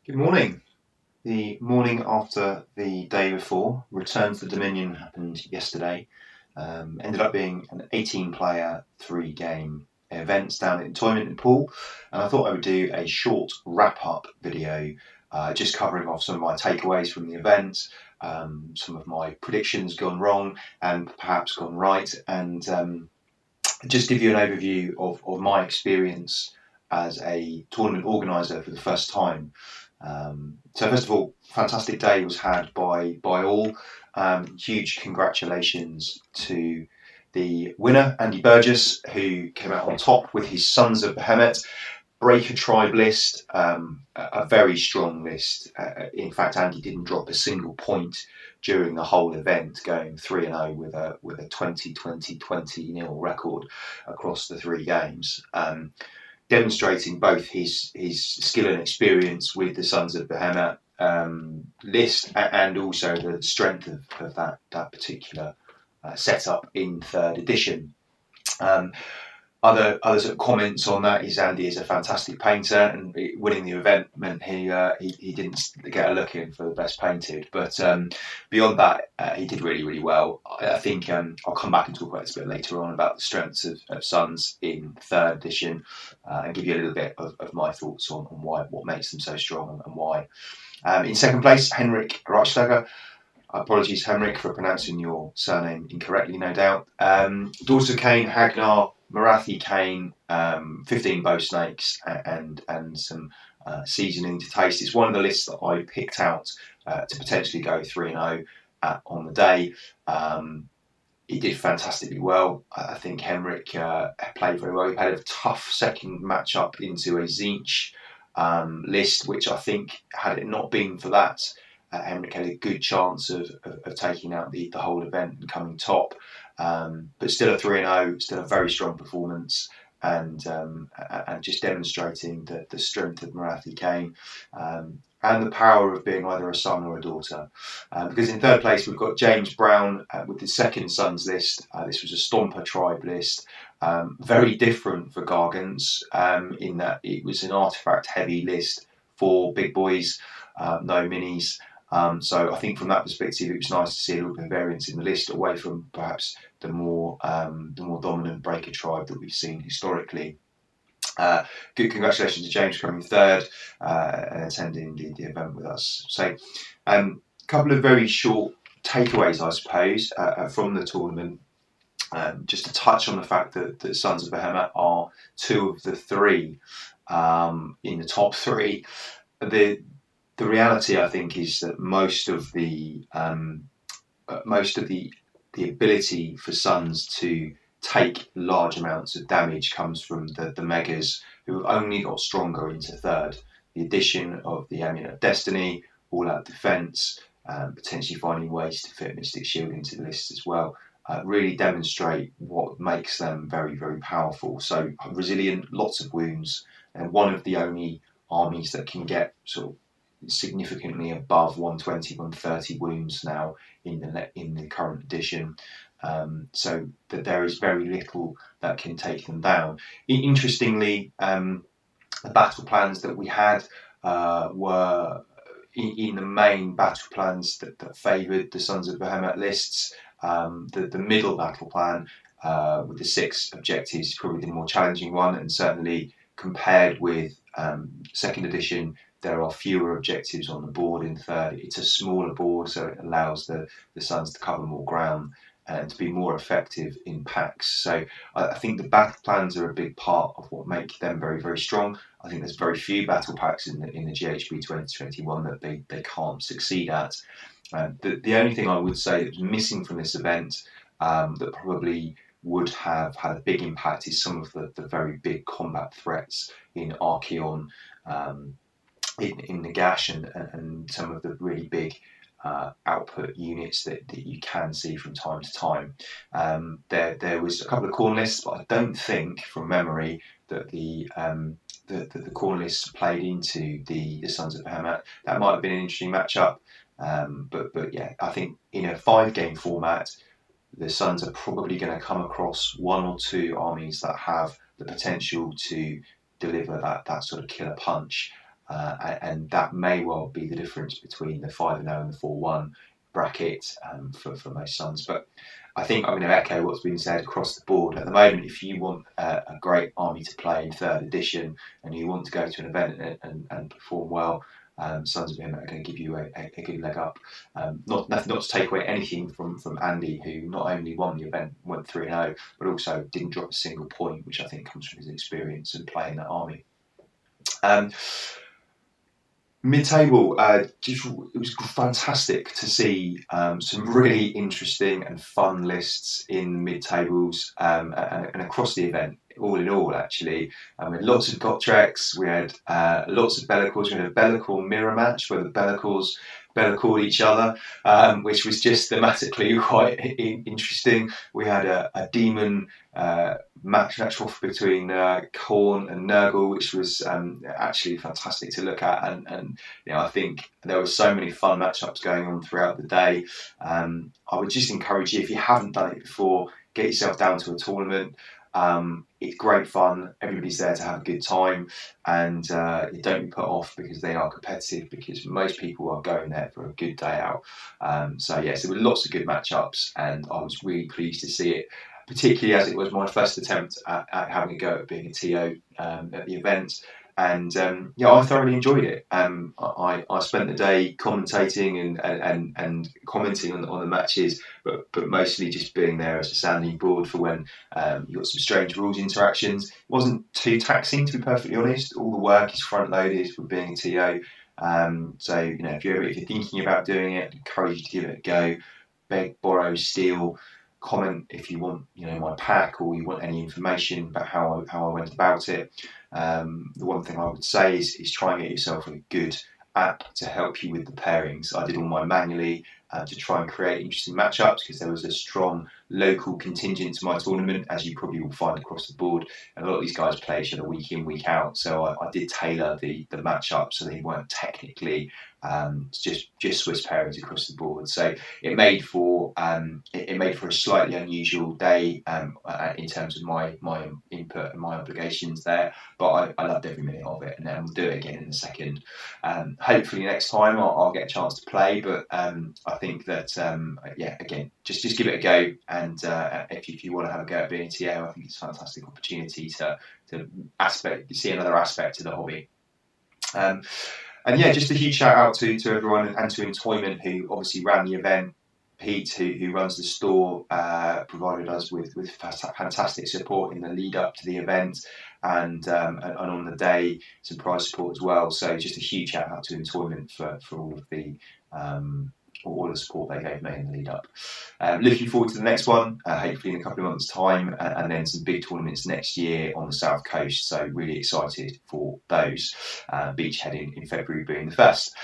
Good morning. The morning after the day before, Return to the Dominion happened yesterday. Ended up being an 18-player, three-game event down at Entoyment in Poole, and I thought I would do a short wrap-up video, just covering off some of my takeaways from the event, some of my predictions gone wrong and perhaps gone right, and just give you an overview of my experience as a tournament organiser for the first time. So first of all, fantastic day was had by all. Huge congratulations to the winner, Andy Burgess, who came out on top with his Sons of Behemoth. Breaker tribe list, a very strong list. In fact, Andy didn't drop a single point during the whole event, going 3-0 with a 20-20-20-0 record across the three games. Demonstrating both his skill and experience with the Sons of Behemoth list and also the strength of that particular setup in third edition. Other sort of comments on that is Andy is a fantastic painter, and winning the event meant he didn't get a look in for the best painted. But beyond that, he did really well. I think I'll come back and talk about this a bit later on about the strengths of Sons in third edition, and give you a little bit of my thoughts on what makes them so strong and why. In second place, Henrik Reichstager. Apologies, Henrik, for pronouncing your surname incorrectly, no doubt. Daughter Kane, Hagnar, Marathi Kane, 15 bow snakes, and some seasoning to taste. It's one of the lists that I picked out to potentially go 3-0 on the day. He did fantastically well. I think Henrik played very well. He had a tough second matchup into a Zinch list, which I think, had it not been for that, Henrik had a good chance of taking out the whole event and coming top. But still a 3-0, still a very strong performance, and just demonstrating the strength of Marathi Kane, and the power of being either a son or a daughter. Because in third place, we've got James Brown with the second Sons list. This was a Stomper tribe list. Very different for Gargants, in that it was an artifact-heavy list for big boys, no minis. So I think from that perspective, it was nice to see a little bit of variance in the list, away from perhaps the more dominant breaker tribe that we've seen historically. Good congratulations to James coming third and attending the event with us. So a couple of very short takeaways, I suppose, from the tournament. Just to touch on the fact that Sons of Behemoth are two of the three in the top three. The reality, I think, is that most of the ability for Sons to take large amounts of damage comes from the Megas, who have only got stronger into third. The addition of the Amulet of Destiny, all-out defense, potentially finding ways to fit Mystic Shield into the list as well, really demonstrate what makes them very powerful. So resilient, lots of wounds, and one of the only armies that can get sort of significantly above 120, 130 wounds now in the current edition. So that there is very little that can take them down. Interestingly, the battle plans that we had were in the main battle plans that favoured the Sons of Behemoth lists. The middle battle plan with the 6 objectives is probably the more challenging one, and certainly compared with second edition, there are fewer objectives on the board in third. It's a smaller board, so it allows the Sons to cover more ground and to be more effective in packs. So I think the battle plans are a big part of what make them very strong. I think there's very few battle packs in the GHB 2021 that they can't succeed at. The only thing I would say that was missing from this event, that probably would have had a big impact, is some of the very big combat threats in Archeon, in Nagash, and some of the really big output units that you can see from time to time. There was a couple of corn lists, but I don't think, from memory, that the corn lists played into the Sons of Behemoth. That might have been an interesting matchup, but yeah, I think in a 5-game format, the Sons are probably going to come across one or two armies that have the potential to deliver that sort of killer punch. and that may well be the difference between the 5-0 and the 4-1 bracket for most Suns. But I think I'm going to echo what's been said across the board. At the moment, if you want a great army to play in third edition and you want to go to an event and perform well, Sons of Him are going to give you a good leg up. Not to take away anything from Andy, who not only won the event, went 3-0, but also didn't drop a single point, which I think comes from his experience and playing that army. Mid-table, it was fantastic to see some really interesting and fun lists in mid-tables and across the event. All in all, actually, we had lots of Gotreks, we had lots of Bellicors. We had a Bellicor mirror match where the Bellicors Bellacored each other, which was just thematically quite interesting. We had a demon match off between Khorne and Nurgle, which was actually fantastic to look at, and I think there were so many fun matchups going on throughout the day. I would just encourage you, if you haven't done it before, get yourself down to a tournament. It's great fun. Everybody's there to have a good time, and you don't be put off because they are competitive, because most people are going there for a good day out. So yes, there were lots of good matchups, and I was really pleased to see it, particularly as it was my first attempt at having a go at being a TO at the event. And I thoroughly enjoyed it. I spent the day commentating and commenting on the matches, but mostly just being there as a sounding board for when you got some strange rules interactions. It wasn't too taxing, to be perfectly honest. All the work is front loaded for being a TO. So if you're thinking about doing it, I encourage you to give it a go. Beg, borrow, steal. Comment if you want, my pack, or you want any information about how I went about it. The one thing I would say is try and get yourself a good app to help you with the pairings. I did all mine manually to try and create interesting matchups, because there was a strong local contingent to my tournament, as you probably will find across the board. And a lot of these guys play each other week in, week out. So I did tailor the matchups so they weren't technically just Swiss pairings across the board. So it made for a slightly unusual day in terms of my input and my obligations there. But I loved every minute of it, and then we'll do it again in a second. Hopefully next time I'll get a chance to play, but I think that again, just give it a go, and if you want to have a go at being a TO, I think it's a fantastic opportunity to see another aspect to the hobby. And just a huge shout out to everyone, and to Entoyment, who obviously ran the event. Pete, who runs the store, provided us with fantastic support in the lead up to the event, and on the day, some prize support as well. So just a huge shout out to Entoyment for all of the support they gave me in the lead up. Looking forward to the next one, hopefully in a couple of months' time, and then some big tournaments next year on the South Coast. So really excited for those. Beachhead in February being the first.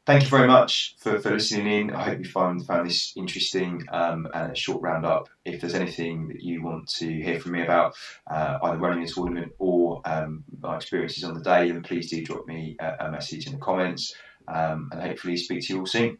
Thank you very much for listening in. I hope you found this interesting and a short roundup. If there's anything that you want to hear from me about, either running a tournament or my experiences on the day, then please do drop me a message in the comments, and hopefully speak to you all soon.